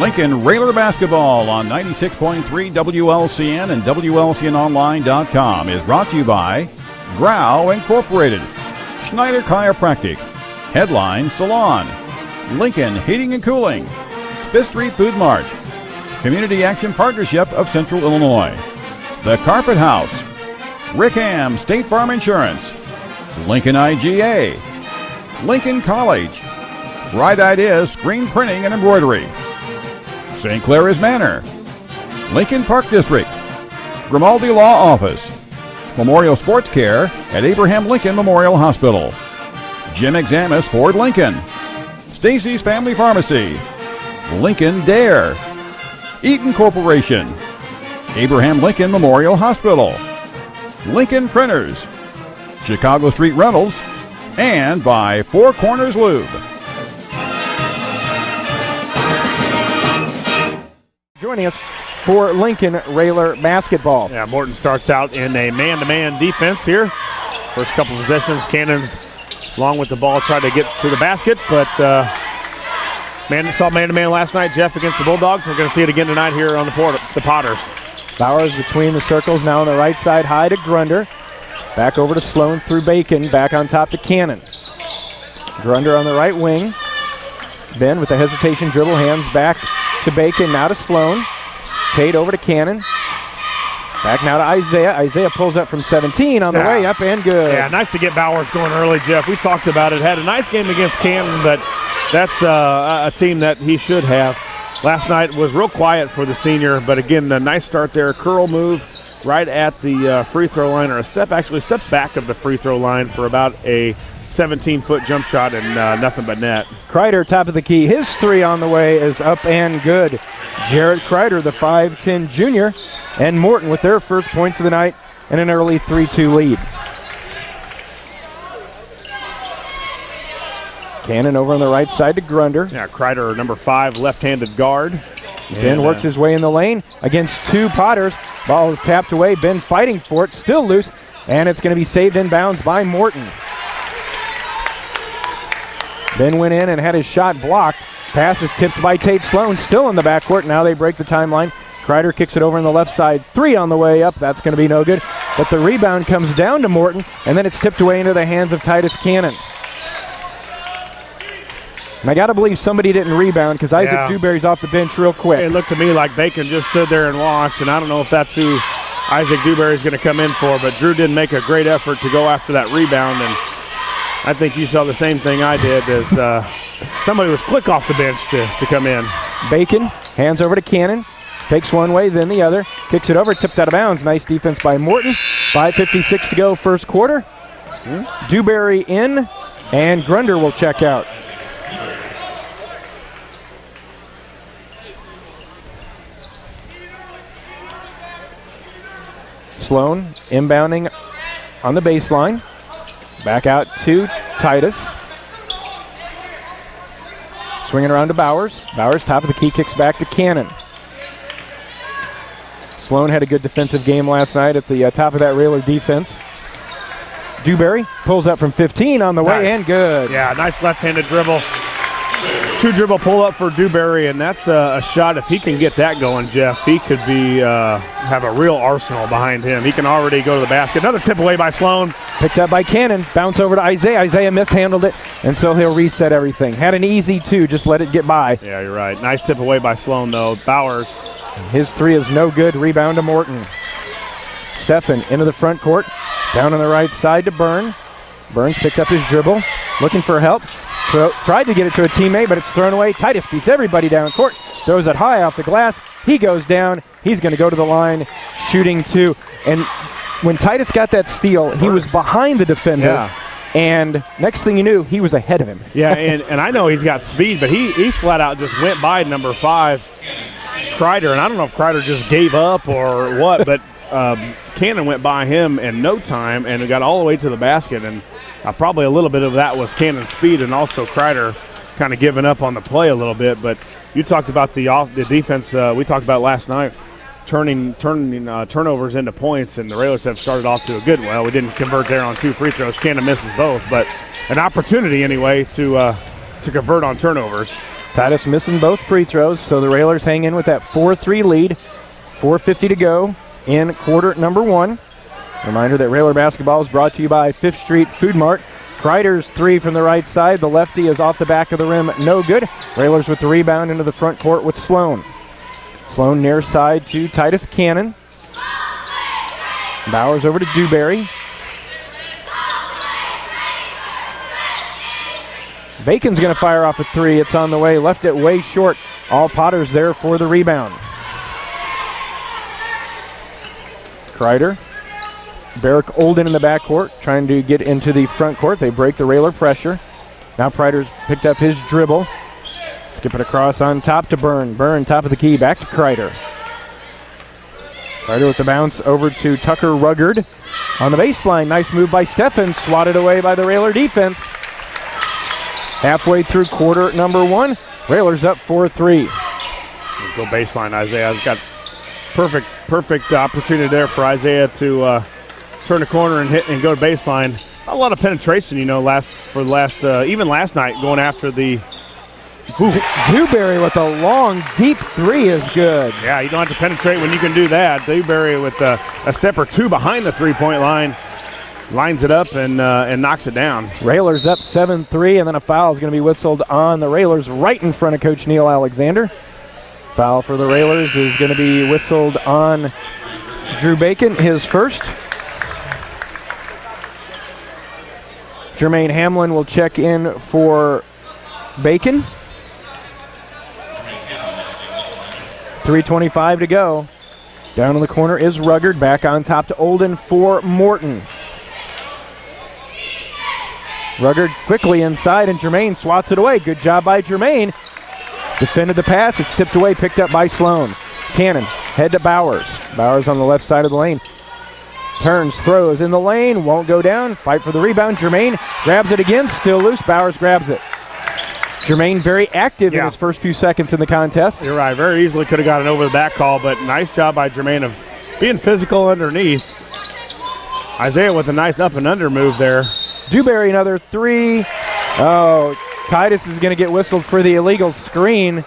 Lincoln Railer Basketball on 96.3 WLCN and WLCNonline.com is brought to you by Grau Incorporated, Schneider Chiropractic, Headline Salon, Lincoln Heating and Cooling, Fifth Street Food Mart, Community Action Partnership of Central Illinois, The Carpet House, Rickham State Farm Insurance, Lincoln IGA, Lincoln College, Bright Ideas Screen Printing and Embroidery, St. Clair's Manor, Lincoln Park District, Grimaldi Law Office, Memorial Sports Care at Abraham Lincoln Memorial Hospital, Jim Examus Ford Lincoln, Stacy's Family Pharmacy, Lincoln Dare, Eaton Corporation, Abraham Lincoln Memorial Hospital, Lincoln Printers, Chicago Street Rentals, and by Four Corners Lube. Joining us for Lincoln Railer Basketball. Yeah, Morton starts out in a man-to-man defense here. First couple possessions, Cannon's along with the ball tried to get to the basket, but saw man-to-man last night, Jeff, against the Bulldogs. We're going to see it again tonight here on the Potters. Bowers between the circles, now on the right side, high to Grunder. Back over to Sloan through Bacon, back on top to Cannon. Grunder on the right wing. Ben with the hesitation dribble, hands back to Bacon, now to Sloan. Tate over to Cannon. Back now to Isaiah. Isaiah pulls up from 17 on the way up and good. Yeah, nice to get Bowers going early, Jeff. We talked about it. Had a nice game against Cannon, but that's a team that he should have. Last night was real quiet for the senior, but again, a nice start there. Curl move right at the free throw line, or a step back of the free throw line for about a 17-foot jump shot and nothing but net. Kreider, top of the key. His three on the way is up and good. Jared Kreider, the 5'10 junior, and Morton with their first points of the night and an early 3-2 lead. Cannon over on the right side to Grunder. Yeah, Kreider, number 5, left-handed guard. Ben works his way in the lane against two Potters. Ball is tapped away. Ben fighting for it, still loose, and it's going to be saved in bounds by Morton. Ben went in and had his shot blocked. Pass is tipped by Tate Sloan, still in the backcourt. Now they break the timeline. Kreider kicks it over on the left side. 3 on the way up. That's going to be no good. But the rebound comes down to Morton, and then it's tipped away into the hands of Titus Cannon. And I got to believe somebody didn't rebound because Isaac Dewberry's off the bench real quick. It looked to me like Bacon just stood there and watched, and I don't know if that's who Isaac Dewberry's going to come in for, but Drew didn't make a great effort to go after that rebound, and I think you saw the same thing I did as somebody was quick off the bench to come in. Bacon, hands over to Cannon, takes one way, then the other, kicks it over, tipped out of bounds. Nice defense by Morton. 5:56 to go first quarter. Dewberry in, and Grunder will check out. Sloan inbounding on the baseline. Back out to Titus. Swinging around to Bowers. Bowers, top of the key, kicks back to Cannon. Sloan had a good defensive game last night at the top of that Railer defense. Dewberry pulls up from 15 on the way and good. Yeah, nice left-handed dribble. 2-dribble pull-up for Dewberry, and that's a shot. If he can get that going, Jeff, he could be have a real arsenal behind him. He can already go to the basket. Another tip away by Sloan. Picked up by Cannon. Bounce over to Isaiah. Isaiah mishandled it, and so he'll reset everything. Had an easy 2, just let it get by. Yeah, you're right. Nice tip away by Sloan, though. Bowers. His 3 is no good. Rebound to Morton. Steffen into the front court. Down on the right side to Byrne. Burns picked up his dribble. Looking for help. Tried to get it to a teammate, but it's thrown away. Titus beats everybody down court. Throws it high off the glass. He goes down. He's going to go to the line, shooting 2. And when Titus got that steal, he was behind the defender. Yeah. And next thing you knew, he was ahead of him. Yeah, and I know he's got speed, but he flat out just went by number 5, Kreider. And I don't know if Kreider just gave up or what, but Cannon went by him in no time and got all the way to the basket. And probably a little bit of that was Cannon's speed and also Kreider kind of giving up on the play a little bit. But you talked about the defense we talked about last night, turning turnovers into points, and the Railers have started off to a good. Well, we didn't convert there on 2 free throws. Cannon misses both, but an opportunity anyway to convert on turnovers. Titus missing both free throws, so the Railers hang in with that 4-3 lead. 4:50 to go in quarter number 1. Reminder that Railer basketball is brought to you by 5th Street Food Mart. Kreider's three from the right side. The lefty is off the back of the rim, no good. Railers with the rebound into the front court with Sloan. Sloan near side to Titus Cannon. Bowers over to Dewberry. Bacon's going to fire off a three. It's on the way. Left it way short. All Potter's there for the rebound. Kreider. Barrick Olden in the backcourt, trying to get into the front court. They break the Railer pressure. Now Kreider's picked up his dribble. Skip it across on top to Byrne. Byrne, top of the key, back to Kreider. Kreider with the bounce over to Tucker Ruggard. On the baseline, nice move by Steffen. Swatted away by the Railer defense. Halfway through quarter number 1, Railers up 4-3. Go baseline, Isaiah. He's got perfect opportunity there for Isaiah to turn the corner and hit and go to baseline. A lot of penetration, even last night going after the. Dewberry with a long, deep three is good. Yeah, you don't have to penetrate when you can do that. Dewberry with a step or two behind the three-point line. Lines it up and knocks it down. Railers up 7-3, and then a foul is going to be whistled on the Railers right in front of Coach Neil Alexander. Foul for the Railers is going to be whistled on Drew Bacon, his first. Jermaine Hamlin will check in for Bacon. 3:25 to go. Down in the corner is Ruggard. Back on top to Olden for Morton. Ruggard quickly inside, and Jermaine swats it away. Good job by Jermaine. Defended the pass. It's tipped away, picked up by Sloan. Cannon, head to Bowers. Bowers on the left side of the lane. Turns, throws in the lane, won't go down. Fight for the rebound. Jermaine grabs it again, still loose. Bowers grabs it. Jermaine very active in his first few seconds in the contest. You're right, very easily could have got an over the back call, but nice job by Jermaine of being physical underneath. Isaiah with a nice up and under move there. Dewberry another three. Oh, Titus is going to get whistled for the illegal screen.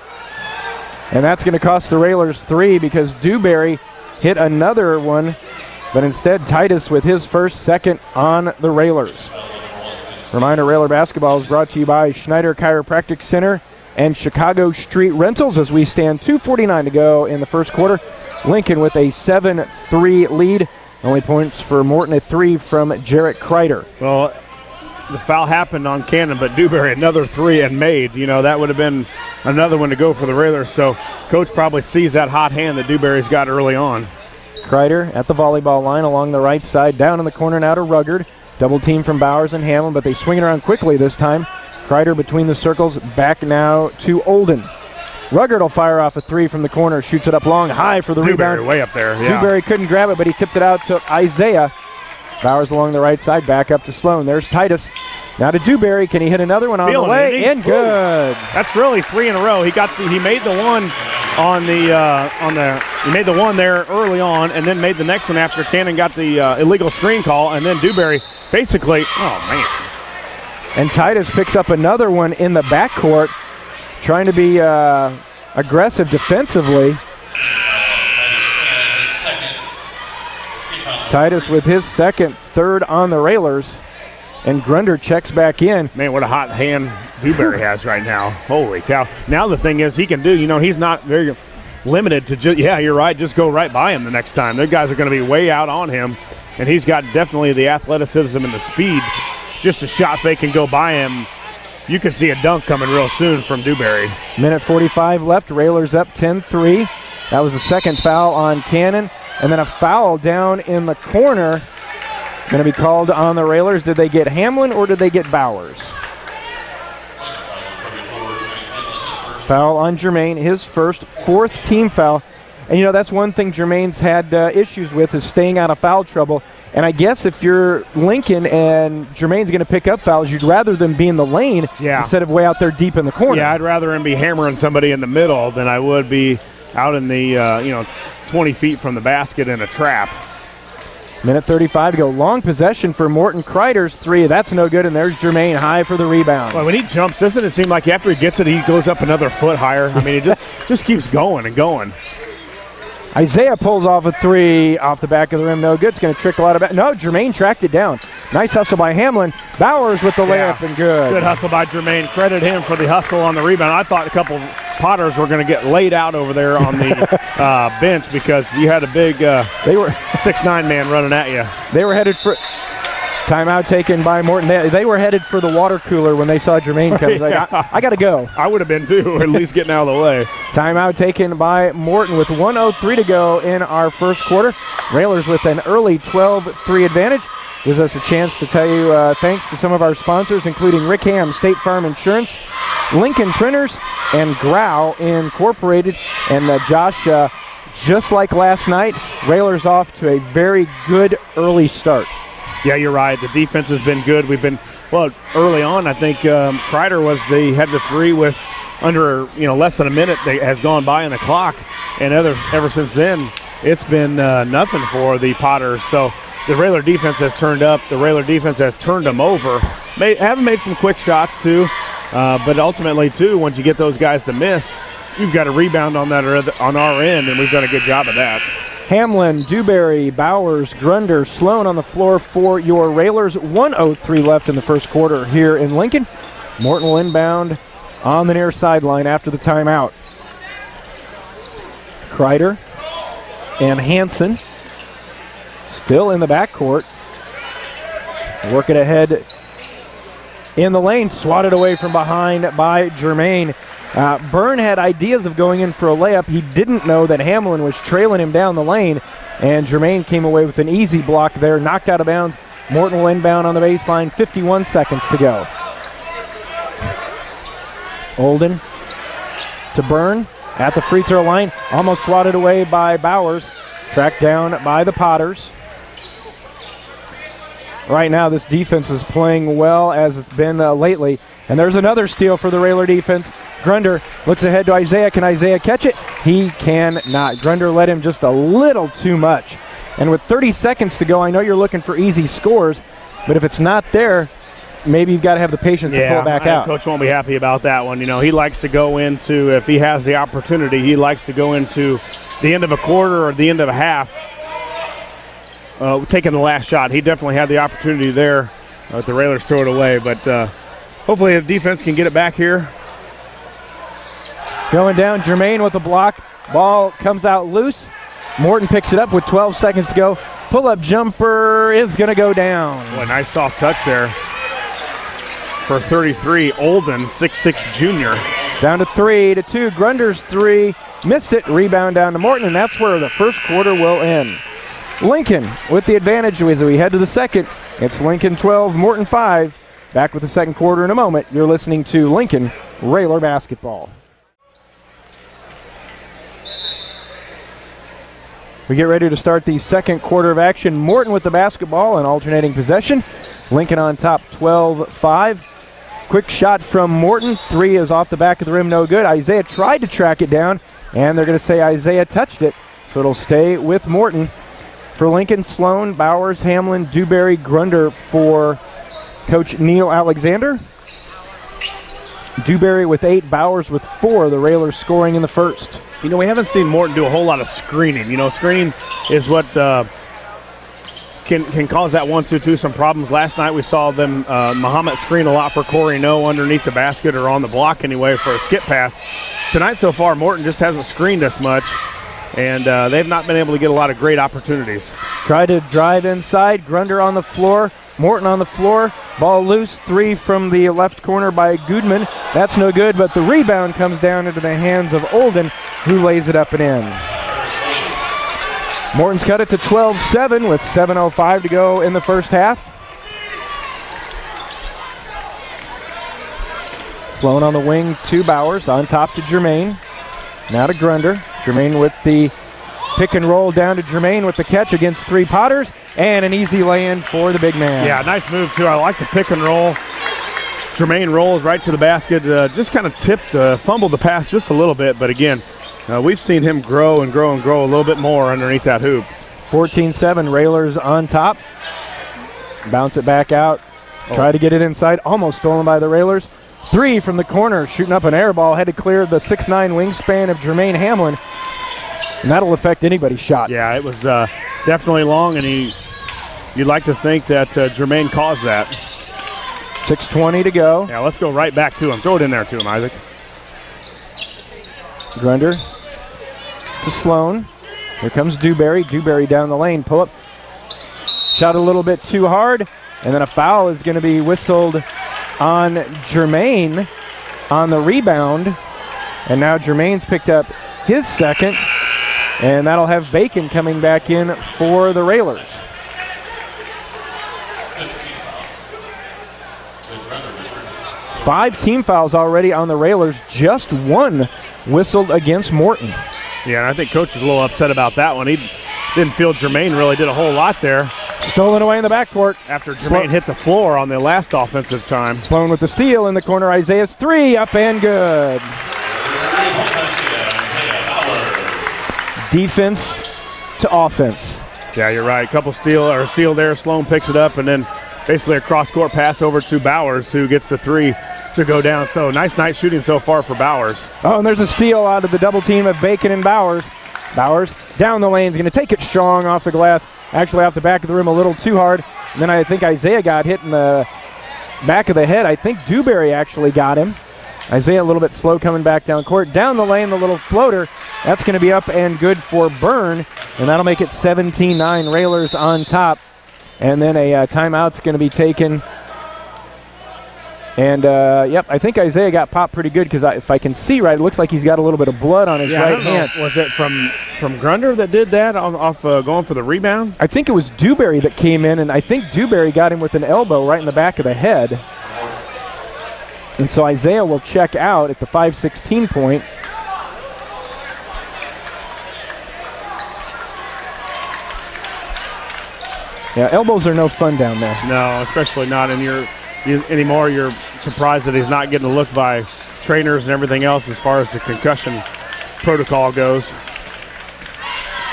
And that's going to cost the Railers 3 because Dewberry hit another one. But instead, Titus with his second on the Railers. Reminder, Railer basketball is brought to you by Schneider Chiropractic Center and Chicago Street Rentals as we stand 2:49 to go in the first quarter. Lincoln with a 7-3 lead. Only points for Morton, a three from Jarrett Kreider. Well, the foul happened on Cannon, but Dewberry another three and made. That would have been another one to go for the Railers. So Coach probably sees that hot hand that Dewberry's got early on. Kreider at the volleyball line along the right side. Down in the corner now to Ruggard. Double team from Bowers and Hamlin, but they swing it around quickly this time. Kreider between the circles. Back now to Olden. Ruggard will fire off a three from the corner. Shoots it up long, high for the Dewberry rebound. Way up there, yeah. Dewberry couldn't grab it, but he tipped it out to Isaiah. Bowers along the right side, back up to Sloan. There's Titus. Now to Dewberry. Can he hit another one on the way? And good. That's really three in a row. He made the one he made the one there early on, and then made the next one after Cannon got the illegal screen call, and then Dewberry basically. Oh man. And Titus picks up another one in the backcourt, trying to be aggressive defensively. Titus with his third on the Railers, and Grunder checks back in. Man, what a hot hand Dewberry has right now. Holy cow. Now the thing is he can do, he's not very limited to just, you're right, just go right by him the next time. Their guys are going to be way out on him, and he's got definitely the athleticism and the speed. Just a shot they can go by him. You can see a dunk coming real soon from Dewberry. Minute 45 left. Railers up 10-3. That was the second foul on Cannon. And then a foul down in the corner. Going to be called on the Railers. Did they get Hamlin or did they get Bowers? Foul on Jermaine, his fourth team foul. And that's one thing Jermaine's had issues with is staying out of foul trouble. And I guess if you're Lincoln and Jermaine's going to pick up fouls, you'd rather them be in the lane instead of way out there deep in the corner. Yeah, I'd rather him be hammering somebody in the middle than I would be out in the 20 feet from the basket in a trap. Minute 35 to go. Long possession for Morton. Kreider's three. That's no good, and there's Jermaine high for the rebound. Well, when he jumps, doesn't it seem like after he gets it, he goes up another foot higher? I mean, it just keeps going and going. Isaiah pulls off a three off the back of the rim. No good. It's going to trickle out of it. No, Jermaine tracked it down. Nice hustle by Hamlin. Bowers with the layup and good. Good hustle by Jermaine. Credit him for the hustle on the rebound. I thought a couple Potters were going to get laid out over there on the bench because you had a big 6'9" man running at you. They were headed for timeout taken by Morton. They were headed for the water cooler when they saw Jermaine come. Yeah. Like, I got to go. I would have been too, at least getting out of the way. Timeout taken by Morton with 1:03 to go in our first quarter. Railers with an early 12-3 advantage. Gives us a chance to tell you thanks to some of our sponsors, including Rick Ham, State Farm Insurance, Lincoln Printers, and Grau Incorporated. And Josh, just like last night, Railers off to a very good early start. Yeah, you're right. The defense has been good. We've been, early on, I think Kreider had the three with under, less than a minute that has gone by on the clock. And ever since then, it's been nothing for the Potters. So the Railer defense has turned up. The Railer defense has turned them over. Haven't made some quick shots, too. But ultimately, too, once you get those guys to miss, you've got to rebound on that on our end, and we've done a good job of that. Hamlin, Dewberry, Bowers, Grunder, Sloan on the floor for your Railers. 1:03 left in the first quarter here in Lincoln. Morton will inbound on the near sideline after the timeout. Kreider and Hansen still in the backcourt. Work it ahead in the lane. Swatted away from behind by Jermaine. Byrne had ideas of going in for a layup. He didn't know that Hamlin was trailing him down the lane, and Jermaine came away with an easy block there, knocked out of bounds. Morton will inbound on the baseline, 51 seconds to go. Olden to Byrne at the free throw line, almost swatted away by Bowers, tracked down by the Potters. Right now, this defense is playing well as it's been lately, and there's another steal for the Railer defense. Grunder looks ahead to Isaiah. Can Isaiah catch it? He cannot. Grunder led him just a little too much. And with 30 seconds to go, I know you're looking for easy scores, but if it's not there, maybe you've got to have the patience to pull it back out. Coach won't be happy about that one. He likes to go into, if he has the opportunity, he likes to go into the end of a quarter or the end of a half, taking the last shot. He definitely had the opportunity there. The Railers throw it away, but hopefully the defense can get it back here. Going down, Jermaine with a block. Ball comes out loose. Morton picks it up with 12 seconds to go. Pull-up jumper is going to go down. Boy, nice soft touch there for 33. Olden, 6'6" junior. Down to 3-2. Grunder's three. Missed it. Rebound down to Morton, and that's where the first quarter will end. Lincoln with the advantage as we head to the second. It's Lincoln 12, Morton 5. Back with the second quarter in a moment. You're listening to Lincoln Railer Basketball. We get ready to start the second quarter of action. Morton with the basketball and alternating possession. Lincoln on top 12-5. Quick shot from Morton. Three is off the back of the rim, no good. Isaiah tried to track it down, and they're going to say Isaiah touched it. So it'll stay with Morton. For Lincoln, Sloan, Bowers, Hamlin, Dewberry, Grunder for Coach Neil Alexander. Dewberry with 8, Bowers with 4. The Railers scoring in the first. We haven't seen Morton do a whole lot of screening. Screening is what can cause that 1-2-2 some problems. Last night we saw them, Muhammad screen a lot for Corey No underneath the basket or on the block anyway for a skip pass. Tonight so far, Morton just hasn't screened us much, and they've not been able to get a lot of great opportunities. Try to drive inside. Grunder on the floor. Morton on the floor. Ball loose. 3 from the left corner by Goodman. That's no good, but the rebound comes down into the hands of Olden, who lays it up and in. Morton's cut it to 12-7 with 7:05 to go in the first half. Sloan on the wing to Bowers. On top to Jermaine. Now to Grunder. Jermaine with the pick and roll down to Jermaine with the catch against 3 Potters. And an easy lay-in for the big man. Yeah, nice move, too. I like the pick and roll. Jermaine rolls right to the basket. Just kind of fumbled the pass just a little bit. But, again, we've seen him grow and grow and grow a little bit more underneath that hoop. 14-7, Railers on top. Bounce it back out. Try to get it inside. Almost stolen by the Railers. 3 from the corner, shooting up an air ball. Had to clear the 6'9" wingspan of Jermaine Hamlin. And that'll affect anybody's shot. Yeah, it was definitely long, and you'd like to think that Jermaine caused that. 6:20 to go. Yeah, let's go right back to him. Throw it in there to him, Isaac. Grunder to Sloan. Here comes Dewberry. Dewberry down the lane. Pull up. Shot a little bit too hard. And then a foul is going to be whistled on Jermaine on the rebound. And now Jermaine's picked up his second. And that'll have Bacon coming back in for the Railers. Five team fouls already on the Railers. Just one whistled against Morton. Yeah, and I think Coach was a little upset about that one. He didn't feel Jermaine really did a whole lot there. Stolen away in the backcourt. After Jermaine hit the floor on the last offensive time. Sloan with the steal in the corner. Isaiah's 3, up and good. Defense to offense. Yeah, you're right. Couple steal there. Sloan picks it up, and then basically a cross-court pass over to Bowers, who gets the 3 to go down. So nice night shooting so far for Bowers. Oh, and there's a steal out of the double team of Bacon and Bowers. Bowers down the lane is going to take it strong off the glass. Actually off the back of the rim a little too hard. And then I think Isaiah got hit in the back of the head. I think Dewberry actually got him. Isaiah a little bit slow coming back down court. Down the lane, the little floater. That's going to be up and good for Byrne. And that'll make it 17-9, Railers on top. And then a timeout's going to be taken. And, yep, I think Isaiah got popped pretty good because if I can see right, it looks like he's got a little bit of blood on his right hand. Was it from Grunder that did that off going for the rebound? I think it was Dewberry that came in, and I think Dewberry got him with an elbow right in the back of the head. And so Isaiah will check out at the 5:16 point. Yeah, elbows are no fun down there. No, especially not in anymore. You're surprised that he's not getting a look by trainers and everything else as far as the concussion protocol goes.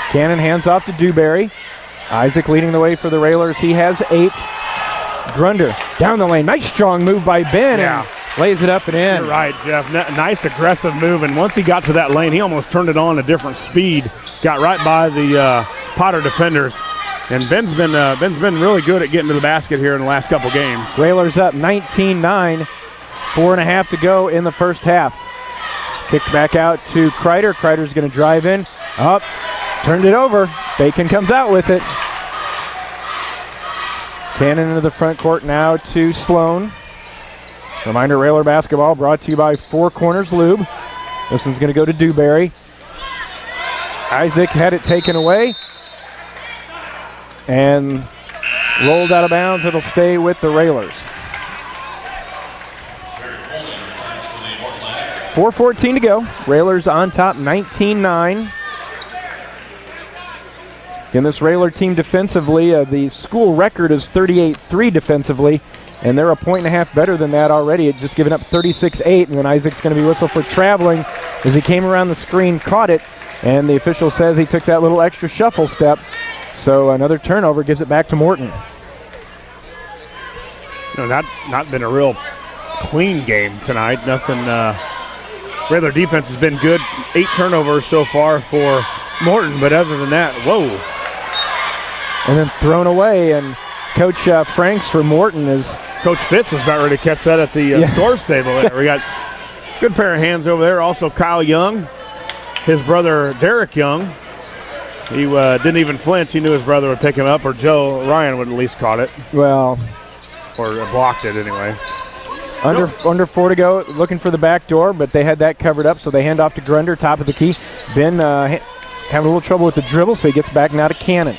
Cannon hands off to Dewberry. Isaac leading the way for the Railers. He has 8. Grunder down the lane. Nice strong move by Ben. Yeah. And lays it up and in. You're right, Jeff. Nice aggressive move. And once he got to that lane, he almost turned it on a different speed. Got right by the Potter defenders. And Ben's been really good at getting to the basket here in the last couple games. Railers up 19-9. 4.5 to go in the first half. Kicked back out to Kreider. Kreider's going to drive in. Up. Turned it over. Bacon comes out with it. Cannon into the front court now to Sloan. Reminder, Railer basketball brought to you by Four Corners Lube. This one's going to go to Dewberry. Isaac had it taken away and rolled out of bounds. It'll stay with the Railers. 4:14 to go. Railers on top, 19-9. In this Railer team defensively, the school record is 38-3 defensively, and they're a 1.5 better than that already. It just given up 36-8, and then Isaac's going to be whistled for traveling as he came around the screen, caught it, and the official says he took that little extra shuffle step. So another turnover gives it back to Morton. No, not been a real clean game tonight. Nothing. Railer defense has been good. 8 turnovers so far for Morton, but other than that, whoa. And then thrown away, and Coach Franks for Morton is... Coach Fitz was about ready to catch that at the scores table there. We got a good pair of hands over there. Also Kyle Young, his brother Derek Young. He didn't even flinch. He knew his brother would pick him up, or Joe Ryan would at least caught it. Well... Or blocked it anyway. Under 4 to go, looking for the back door, but they had that covered up, so they hand off to Grunder, top of the key. Ben having a little trouble with the dribble, so he gets back now to Cannon.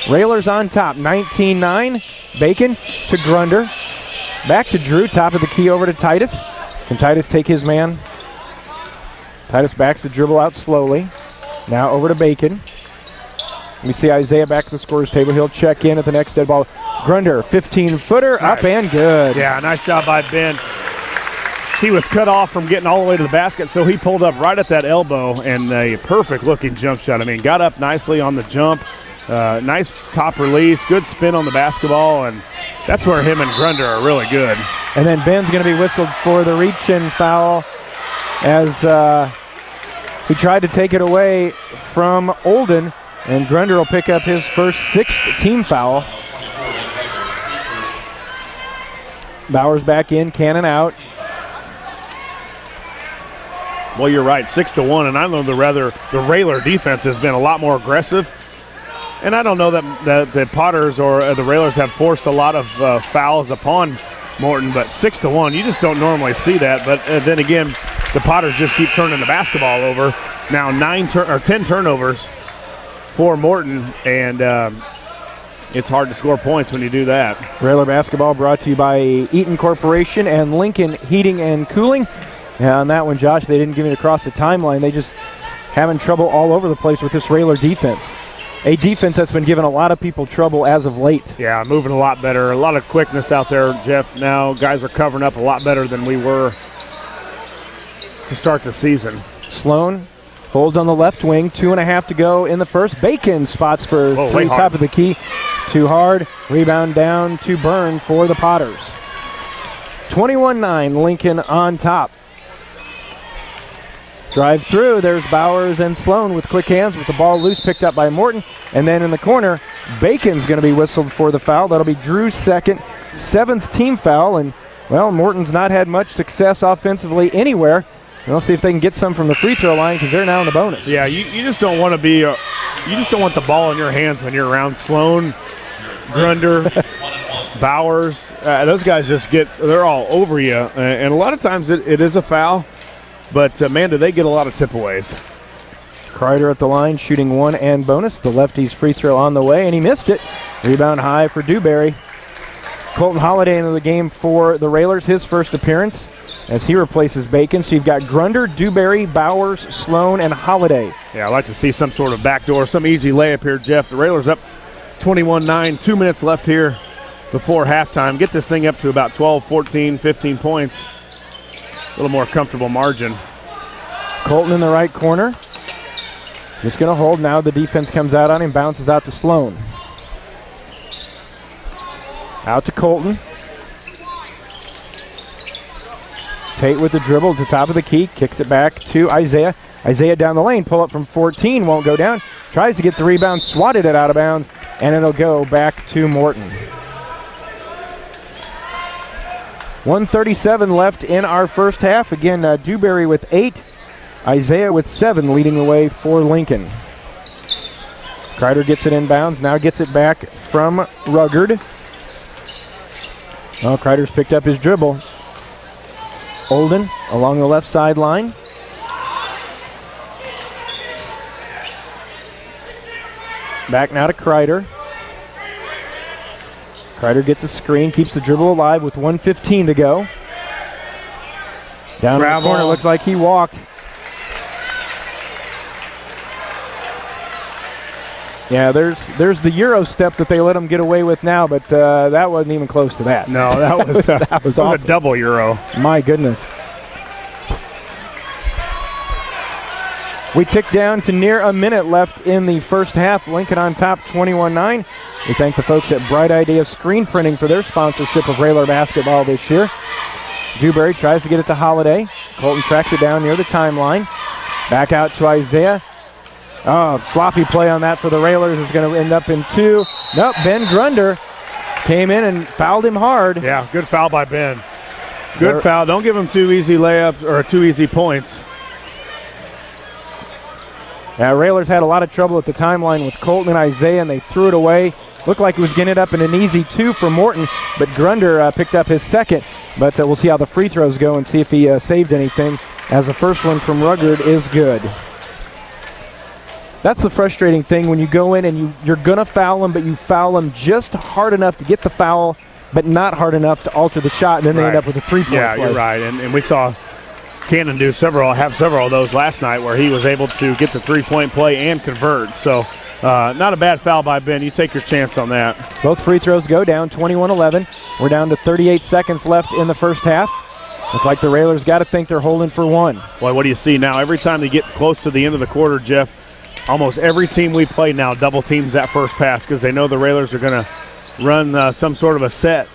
Railers on top, 19-9. Bacon to Grunder. Back to Drew, top of the key over to Titus. Can Titus take his man? Titus backs the dribble out slowly. Now over to Bacon. We see Isaiah back to the scorer's table. He'll check in at the next dead ball. Grunder, 15-footer, nice. Up and good. Yeah, nice job by Ben. he was cut off from getting all the way to the basket, so he pulled up right at that elbow, and a perfect-looking jump shot. I mean, got up nicely on the jump, nice top release, good spin on the basketball, and that's where him and Grunder are really good. And then Ben's going to be whistled for the reach-in foul as he tried to take it away from Olden, and Grunder will pick up his first 6th team foul. Bowers back in, Cannon out. Well, you're right, 6-1, and I know the Railer defense has been a lot more aggressive. And I don't know that the Potters or the Railers have forced a lot of fouls upon Morton, but 6-1, you just don't normally see that. But then again, the Potters just keep turning the basketball over. Now 10 turnovers for Morton, and it's hard to score points when you do that. Railer basketball brought to you by Eaton Corporation and Lincoln Heating and Cooling. And on that one, Josh, they didn't give it across the timeline. They just having trouble all over the place with this Railer defense. A defense that's been giving a lot of people trouble as of late. Yeah, moving a lot better. A lot of quickness out there, Jeff. Now guys are covering up a lot better than we were to start the season. Sloan holds on the left wing, 2.5 to go in the first. Bacon spots for three, top of the key. Too hard. Rebound down to Byrne for the Potters. 21-9, Lincoln on top. Drive through, there's Bowers and Sloan with quick hands with the ball loose, picked up by Morton. And then in the corner, Bacon's going to be whistled for the foul. That'll be Drew's 7th team foul. And, well, Morton's not had much success offensively anywhere. We'll see if they can get some from the free throw line because they're now in the bonus. Yeah, you just don't want to be, you just don't want the ball in your hands when you're around Sloan, Grunder, Bowers. Those guys they're all over you. And a lot of times it is a foul. But, man, do they get a lot of tip-aways. Kreider at the line, shooting 1 and bonus. The lefty's free throw on the way, and he missed it. Rebound high for Dewberry. Colton Holiday into the game for the Railers, his first appearance, as he replaces Bacon. So you've got Grunder, Dewberry, Bowers, Sloan, and Holiday. Yeah, I'd like to see some sort of backdoor, some easy layup here, Jeff. The Railers up 21-9, 2 minutes left here before halftime. Get this thing up to about 12, 14, 15 points. A little more comfortable margin. Colton in the right corner. Just going to hold now. The defense comes out on him, bounces out to Sloan. Out to Colton. Tate with the dribble at the top of the key. Kicks it back to Isaiah. Isaiah down the lane. Pull up from 14. Won't go down. Tries to get the rebound. Swatted it out of bounds. And it'll go back to Morton. 1:37 left in our first half. Again, Dewberry with 8. Isaiah with 7 leading the way for Lincoln. Kreider gets it inbounds. Now gets it back from Ruggard. Oh, Kreider's picked up his dribble. Olden along the left sideline. Back now to Kreider. Kreider gets a screen, keeps the dribble alive with 1:15 to go. Down in the corner, looks like he walked. Yeah, there's the Euro step that they let him get away with now, but that wasn't even close to that. No, that was a double Euro. My goodness. We tick down to near a minute left in the first half. Lincoln on top, 21-9. We thank the folks at Bright Idea Screen Printing for their sponsorship of Railer basketball this year. Dewberry tries to get it to Holiday. Colton tracks it down near the timeline. Back out to Isaiah. Oh, sloppy play on that for the Railers is going to end up in 2. Nope, Ben Grunder came in and fouled him hard. Yeah, good foul by Ben. Good foul. Don't give him 2 easy layups or 2 easy points. Railers had a lot of trouble at the timeline with Colton and Isaiah, and they threw it away. Looked like it was getting it up in an easy 2 for Morton, but Grunder picked up his second. But we'll see how the free throws go and see if he saved anything, as the first one from Ruggard is good. That's the frustrating thing when you go in and you're going to foul them, but you foul them just hard enough to get the foul, but not hard enough to alter the shot, and then they end up with a 3-point play. Yeah, you're right, and we saw Cannon have several of those last night where he was able to get the 3-point play and convert. So not a bad foul by Ben. You take your chance on that. Both free throws go down, 21-11. We're down to 38 seconds left in the first half. Looks like the Railers got to think they're holding for one. Boy, what do you see now? Every time they get close to the end of the quarter, Jeff, almost every team we play now double teams that first pass because they know the Railers are going to run some sort of a set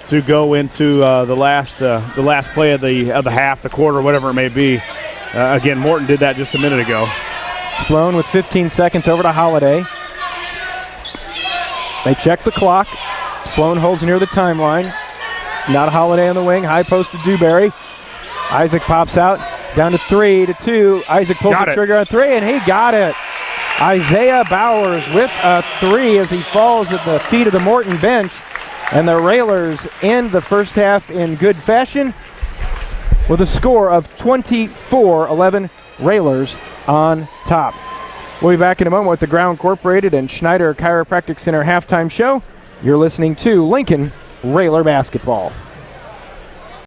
to go into the last play of the half, the quarter, whatever it may be. Again, Morton did that just a minute ago. Sloan with 15 seconds over to Holiday. They check the clock. Sloan holds near the timeline. Not Holiday on the wing. High post to Dewberry. Isaac pops out. Down to 3 to 2. Isaac pulls the trigger on 3, and he got it. Isaiah Bowers with a 3 as he falls at the feet of the Morton bench. And the Railers end the first half in good fashion with a score of 24-11. Railers on top. We'll be back in a moment with the Grau Incorporated and Schneider Chiropractic Center halftime show. You're listening to Lincoln Railer Basketball.